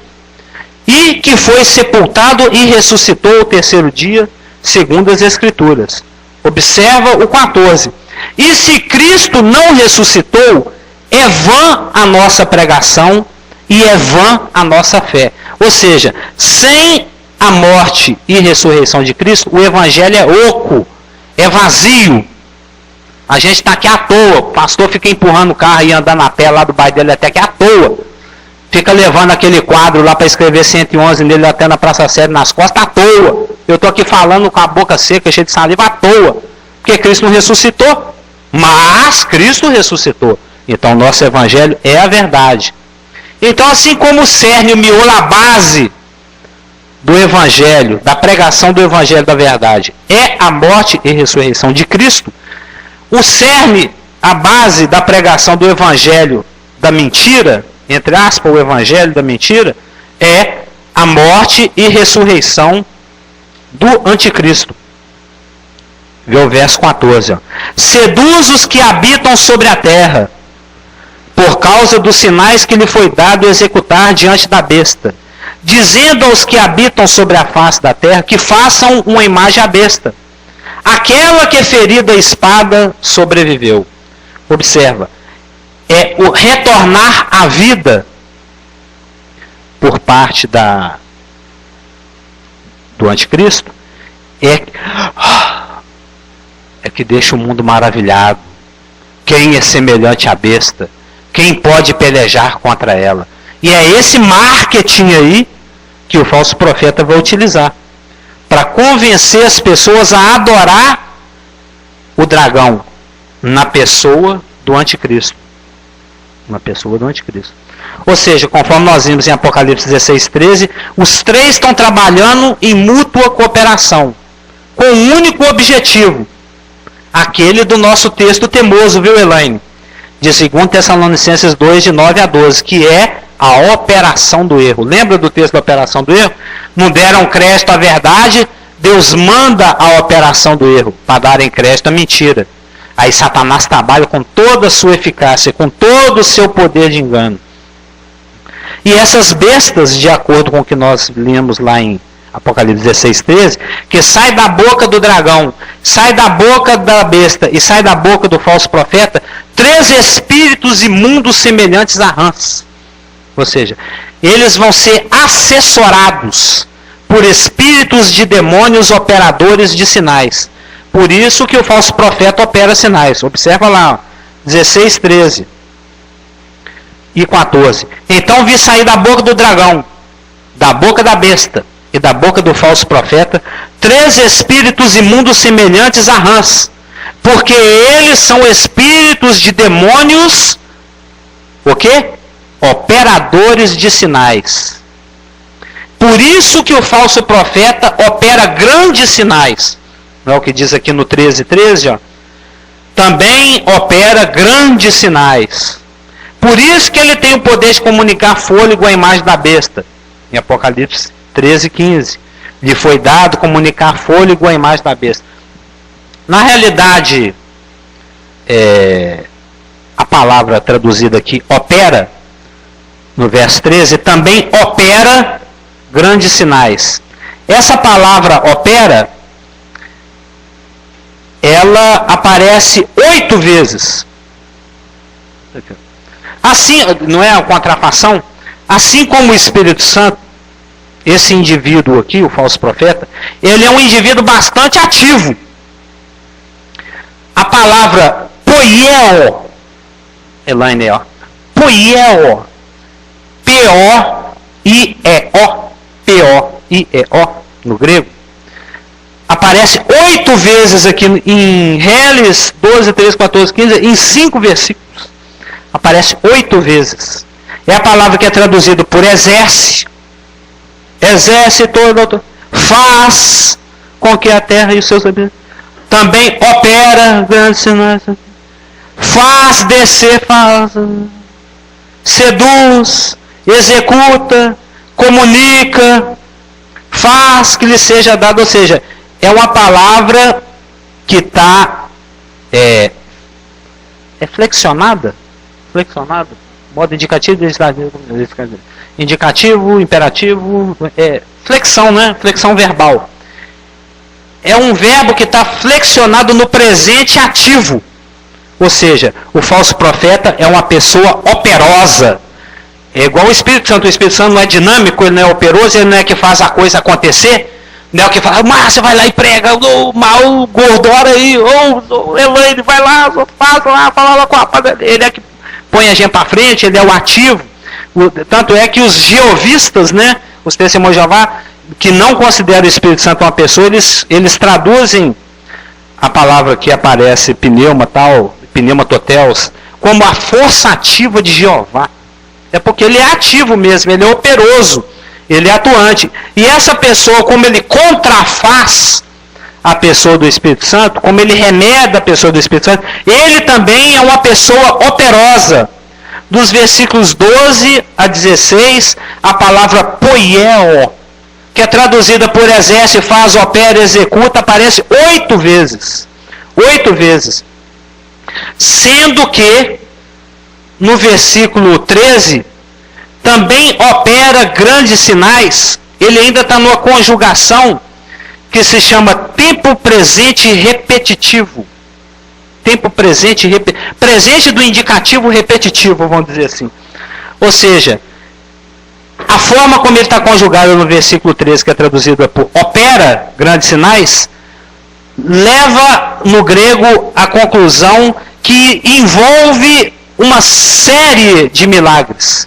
e que foi sepultado e ressuscitou ao terceiro dia, segundo as Escrituras. Observa o 14. E se Cristo não ressuscitou, é vã a nossa pregação e é vã a nossa fé. Ou seja, sem a morte e ressurreição de Cristo, o Evangelho é oco, é vazio. A gente está aqui à toa. O pastor fica empurrando o carro e andando a pé lá do bairro dele até que à toa. Fica levando aquele quadro lá para escrever 111 nele até na Praça Sede nas costas à toa. Eu estou aqui falando com a boca seca, cheia de saliva à toa. Porque Cristo não ressuscitou. Mas Cristo ressuscitou. Então nosso Evangelho é a verdade. Então assim como o cerne, o miolo, a base do Evangelho, da pregação do Evangelho da verdade, é a morte e ressurreição de Cristo, o cerne, a base da pregação do Evangelho da mentira, entre aspas, o Evangelho da mentira, é a morte e ressurreição do anticristo. Vê o verso 14. Ó. Seduz os que habitam sobre a terra, por causa dos sinais que lhe foi dado executar diante da besta, dizendo aos que habitam sobre a face da terra que façam uma imagem à besta. Aquela que ferida a espada sobreviveu. Observa, é o retornar à vida por parte do anticristo é que deixa o mundo maravilhado. Quem é semelhante à besta? Quem pode pelejar contra ela? E é esse marketing aí que o falso profeta vai utilizar para convencer as pessoas a adorar o dragão na pessoa do anticristo. Na pessoa do anticristo. Ou seja, conforme nós vimos em Apocalipse 16, 13, os três estão trabalhando em mútua cooperação, com um único objetivo, aquele do nosso texto temoso, viu, Elaine? De 2 Tessalonicenses 2, de 9 a 12, que é a operação do erro. Lembra do texto da operação do erro? Não deram crédito à verdade, Deus manda a operação do erro para darem crédito à mentira. Aí Satanás trabalha com toda a sua eficácia, com todo o seu poder de engano. E essas bestas, de acordo com o que nós lemos lá em Apocalipse 16, 13, que sai da boca do dragão, sai da boca da besta e sai da boca do falso profeta, 3 espíritos imundos semelhantes a rãs. Ou seja, eles vão ser assessorados por espíritos de demônios operadores de sinais. Por isso que o falso profeta opera sinais. Observa lá, 16, 13 e 14. Então vi sair da boca do dragão, da boca da besta e da boca do falso profeta 3 espíritos imundos semelhantes a rãs, porque eles são espíritos de demônios, o quê? Operadores de sinais. Por isso que o falso profeta opera grandes sinais. Não é o que diz aqui no 13, 13, ó. Também opera grandes sinais. Por isso que ele tem o poder de comunicar fôlego à imagem da besta. Em Apocalipse 13, 15. Lhe foi dado comunicar fôlego à imagem da besta. Na realidade, a palavra traduzida aqui, opera, no verso 13, também opera grandes sinais. Essa palavra opera, ela aparece 8 vezes. Assim, não é a contrafação? Assim como o Espírito Santo, esse indivíduo aqui, o falso profeta, ele é um indivíduo bastante ativo. A palavra poieo, Elaine, ó, poieo, P-O-I-E-O, P-O-I-E-O, no grego, aparece 8 vezes aqui em Reles 12, 13, 14, 15, em 5 versículos. Aparece 8 vezes. É a palavra que é traduzida por exerce, todo, faz com que a terra e os seus habitantes. Também opera grandes sinais. Faz descer, seduz, executa, comunica, faz que lhe seja dado. Ou seja, é uma palavra que está flexionada? Flexionada? Modo indicativo, indicativo, imperativo, flexão, né? Flexão verbal. É um verbo que está flexionado no presente ativo. Ou seja, o falso profeta é uma pessoa operosa. É igual o Espírito Santo. O Espírito Santo não é dinâmico, ele não é operoso, ele não é que faz a coisa acontecer. Não é o que fala, Márcia, vai lá e prega, mal, Gordora aí, Elaine, vai lá, faz lá, fala lá com a rapaziada. Ele é que põe a gente para frente, ele é o ativo. Tanto é que os jeovistas, né, os testemunhos de Jeová, que não consideram o Espírito Santo uma pessoa, eles traduzem a palavra que aparece, pneuma totelos, como a força ativa de Jeová. É porque ele é ativo mesmo, ele é operoso, ele é atuante. E essa pessoa, como ele contrafaz a pessoa do Espírito Santo, como ele remeda a pessoa do Espírito Santo, ele também é uma pessoa operosa. Dos versículos 12 a 16, a palavra poieo, que é traduzida por exerce, faz, opera, executa, aparece 8 vezes. 8 vezes. Sendo que, no versículo 13, também opera grandes sinais. Ele ainda está numa conjugação que se chama tempo presente repetitivo. Tempo presente, presente do indicativo repetitivo, vamos dizer assim. Ou seja, a forma como ele está conjugado no versículo 13, que é traduzida por opera grandes sinais, leva no grego a conclusão que envolve uma série de milagres.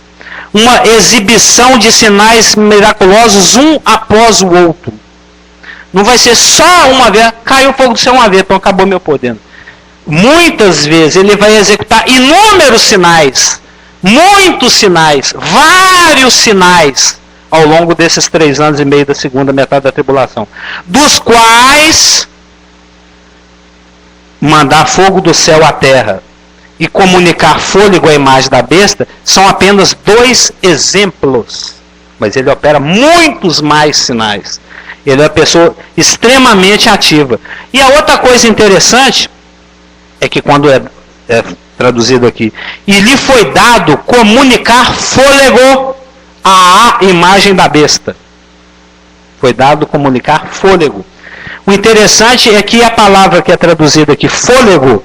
Uma exibição de sinais miraculosos um após o outro. Não vai ser só uma vez, caiu o fogo do céu uma vez, então acabou meu poder. Muitas vezes ele vai executar inúmeros sinais, muitos sinais, vários sinais, ao longo desses 3 anos e meio da segunda metade da tribulação. Dos quais mandar fogo do céu à terra e comunicar fôlego à imagem da besta são apenas 2 exemplos. Mas ele opera muitos mais sinais. Ele é uma pessoa extremamente ativa. E a outra coisa interessante é que quando é traduzido aqui, e lhe foi dado comunicar fôlego à imagem da besta. Foi dado comunicar fôlego. O interessante é que a palavra que é traduzida aqui, fôlego,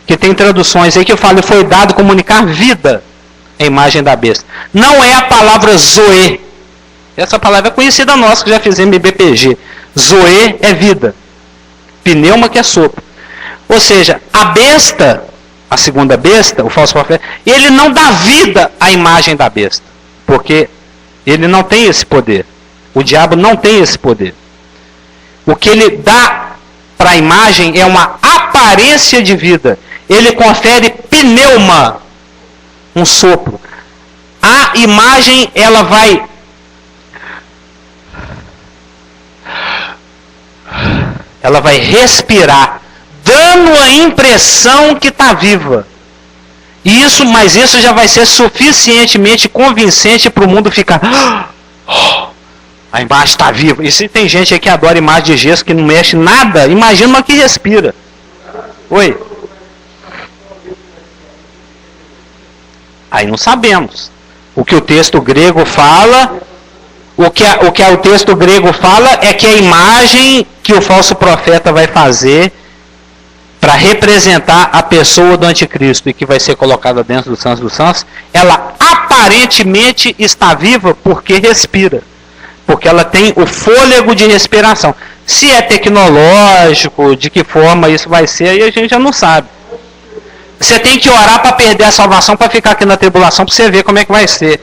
que tem traduções aí que fala, foi dado comunicar vida à imagem da besta. Não é a palavra zoe. Essa palavra é conhecida nossa, que já fizemos em BPG. Zoe é vida. Pneuma que é sopro. Ou seja, a besta, a segunda besta, o falso profeta, ele não dá vida à imagem da besta. Porque ele não tem esse poder. O diabo não tem esse poder. O que ele dá para a imagem é uma aparência de vida. Ele confere pneuma, um sopro. A imagem, ela vai respirar, dando a impressão que está viva. Mas isso já vai ser suficientemente convincente para o mundo ficar... A imagem está viva. E se tem gente aí que adora imagem de gesso, que não mexe nada, imagina uma que respira. Oi? Aí não sabemos. O que o texto grego fala... O que o texto grego fala é que a imagem que o falso profeta vai fazer para representar a pessoa do anticristo e que vai ser colocada dentro do Santos dos Santos, ela aparentemente está viva porque respira. Porque ela tem o fôlego de respiração. Se é tecnológico, de que forma isso vai ser, aí a gente já não sabe. Você tem que orar para perder a salvação, para ficar aqui na tribulação, para você ver como é que vai ser.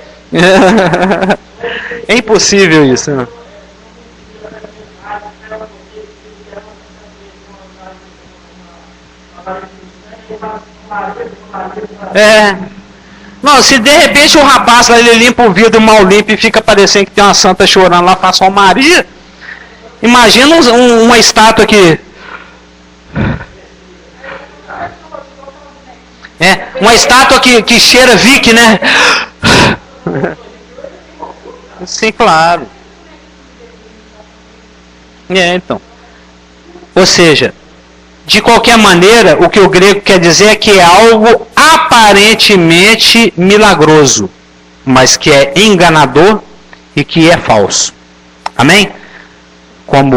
É impossível isso, né? Não, se de repente o rapaz lá, ele limpa o vidro mal limpo e fica parecendo que tem uma santa chorando lá, faz só Maria. Imagina uma estátua que... uma estátua que cheira Vic, né? Sim, claro. Então. Ou seja, De qualquer maneira, o que o grego quer dizer é que é algo aparentemente milagroso, mas que é enganador e que é falso. Amém? Como